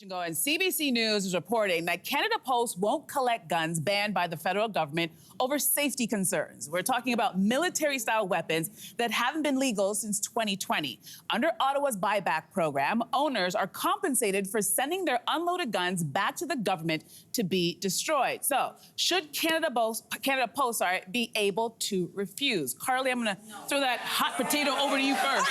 Going. CBC News is reporting that Canada Post won't collect guns banned by the federal government over safety concerns. We're talking about military-style weapons that haven't been legal since 2020. Under Ottawa's buyback program, owners are compensated for sending their unloaded guns back to the government to be destroyed. So, should Canada Post be able to refuse? Carly, I'm going to throw that hot potato over to you first.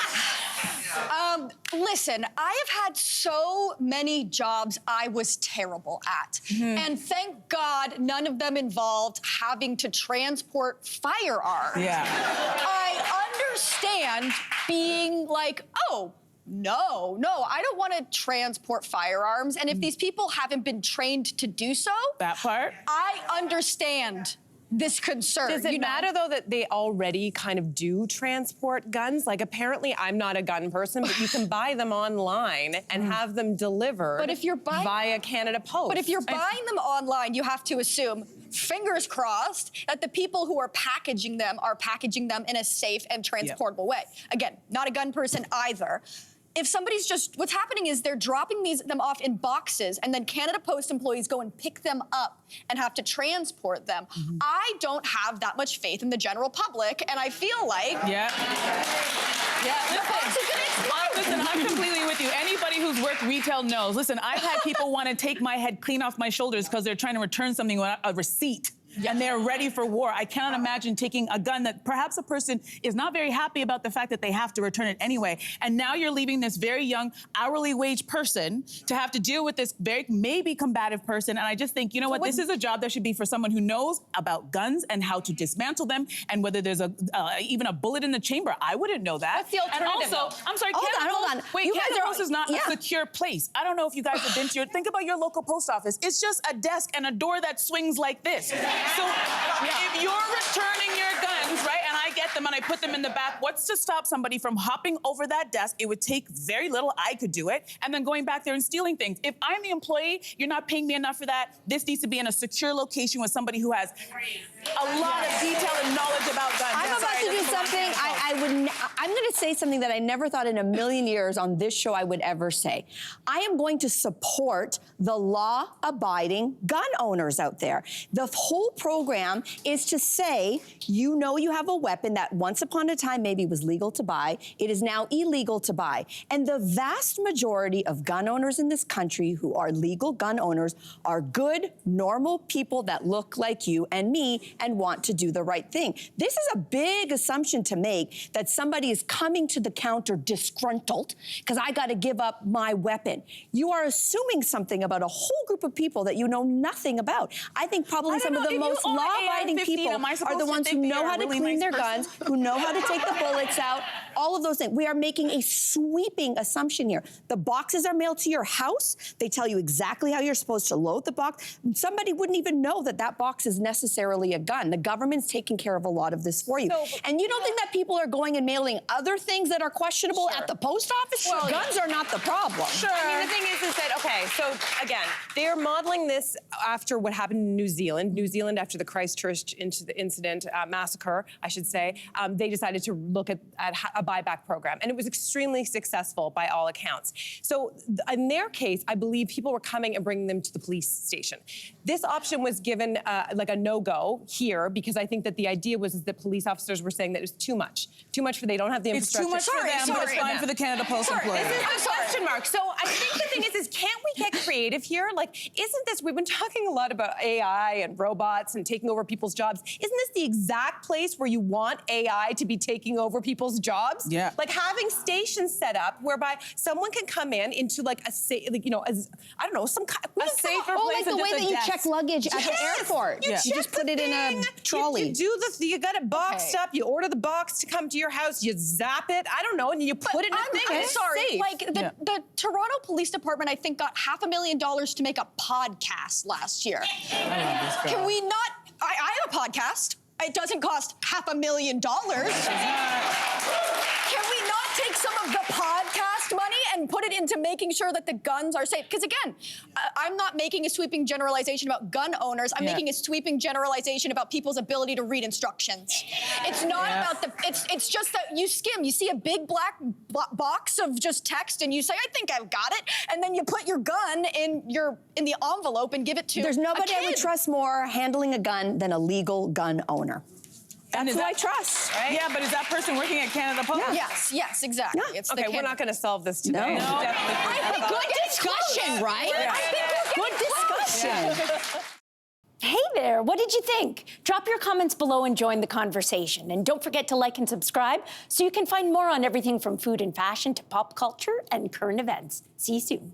Listen, I have had so many jobs I was terrible at. And thank God none of them involved having to transport firearms. Yeah. I understand being like, oh, no, I don't want to transport firearms. And if these people haven't been trained to do so, That part? I understand this concern. Does it matter, though, that they already kind of do transport guns? Like, apparently, I'm not a gun person, but you can buy them online and have them delivered But if you're buying, via Canada Post. But if you're buying them online, you have to assume, fingers crossed, that the people who are packaging them in a safe and transportable way. Again, not a gun person either. If somebody's just, what's happening is they're dropping them off in boxes, and then Canada Post employees go and pick them up and have to transport them. I don't have that much faith in the general public, and I feel like... Yeah. The box is gonna explode. Listen, I'm completely with you. Anybody who's worked retail knows. Listen, I've had people want to take my head clean off my shoulders because they're trying to return something without a receipt. And they're ready for war. I cannot imagine taking a gun that perhaps a person is not very happy about the fact that they have to return it anyway. And now you're leaving this very young hourly wage person to have to deal with this very maybe combative person. And I just think, you know what, this is a job that should be for someone who knows about guns and how to dismantle them and whether there's even a bullet in the chamber. I wouldn't know that. What's the alternative? And also, I'm sorry, Hold on. Wait, Canada Post is not a secure place. I don't know if you guys have been to think about your local post office. It's just a desk and a door that swings like this. So if you're returning your guns, right, and I get them and I put them in the back, what's to stop somebody from hopping over that desk? It would take very little. I could do it. And then going back there and stealing things. If I'm the employee, you're not paying me enough for that. This needs to be in a secure location with somebody who has a lot of detail and knowledge about guns. I'm about to do something. I'm going to say something that I never thought in a million years on this show I would ever say. I am going to support the law-abiding gun owners out there. The whole program is to say, you know you have a weapon that once upon a time maybe was legal to buy. It is now illegal to buy. And the vast majority of gun owners in this country who are legal gun owners are good, normal people that look like you and me and want to do the right thing. This is a big assumption to make that somebody is coming to the counter disgruntled because I got to give up my weapon. You are assuming something about a whole group of people that you know nothing about. I think probably some of the most law-abiding people are the ones who know how to clean their guns, who know how to take the bullets out, all of those things. We are making a sweeping assumption here. The boxes are mailed to your house. They tell you exactly how you're supposed to load the box. Somebody wouldn't even know that that box is necessarily a gun. The government's taking care of a lot of this for you. And you don't think that people are going and mailing other things that are questionable at the post office? Well, guns are not the problem. Sure. I mean, the thing is that, okay, so again, they're modeling this after what happened in New Zealand. New Zealand, after the Christchurch incident, massacre, I should say, they decided to look at a buyback program. And it was extremely successful by all accounts. So in their case, I believe people were coming and bringing them to the police station. This option was given like a no-go here because I think that the idea was that police officers were saying that it was too much for they don't have the infrastructure. It's too much for them, but it's fine for the Canada Post employees. This is a question mark. So I think the thing is can't we get creative here? Like, isn't this, we've been talking a lot about AI and robots and taking over people's jobs. Isn't this the exact place where you want AI to be taking over people's jobs? Yeah. Like having stations set up whereby someone can come in into like a, like, you know, as, I don't know, some kind of a safer place. Oh, like the way that you check luggage at the airport. You just put it in a trolley. You got it boxed up, you order the box to come to your house, you zap it, I don't know, and you put it in a thing. I'm It's sorry, safe. like the Toronto Police Department, I think, got $500,000 to make a podcast last year. Can we not? I have a podcast. It doesn't cost $500,000. Can we not take some of the podcast money and put it into making sure that the guns are safe. Because again, I'm not making a sweeping generalization about gun owners. I'm making a sweeping generalization about people's ability to read instructions. It's not about the, it's just that you skim, you see a big black box of just text and you say, I think I've got it. And then you put your gun in the envelope and give it to There's nobody a I would kid. trust more handling a gun than a legal gun owner. And That's is who I that- trust. Right? Yeah, but is that person working at Canada Post? Yes, exactly. Yeah. It's the Okay, kid. we're not going to solve this today. No. Definitely I forget think about good it. Discussion, right? I think we're Good discussion. Hey there, what did you think? Drop your comments below and join the conversation. And don't forget to like and subscribe so you can find more on everything from food and fashion to pop culture and current events. See you soon.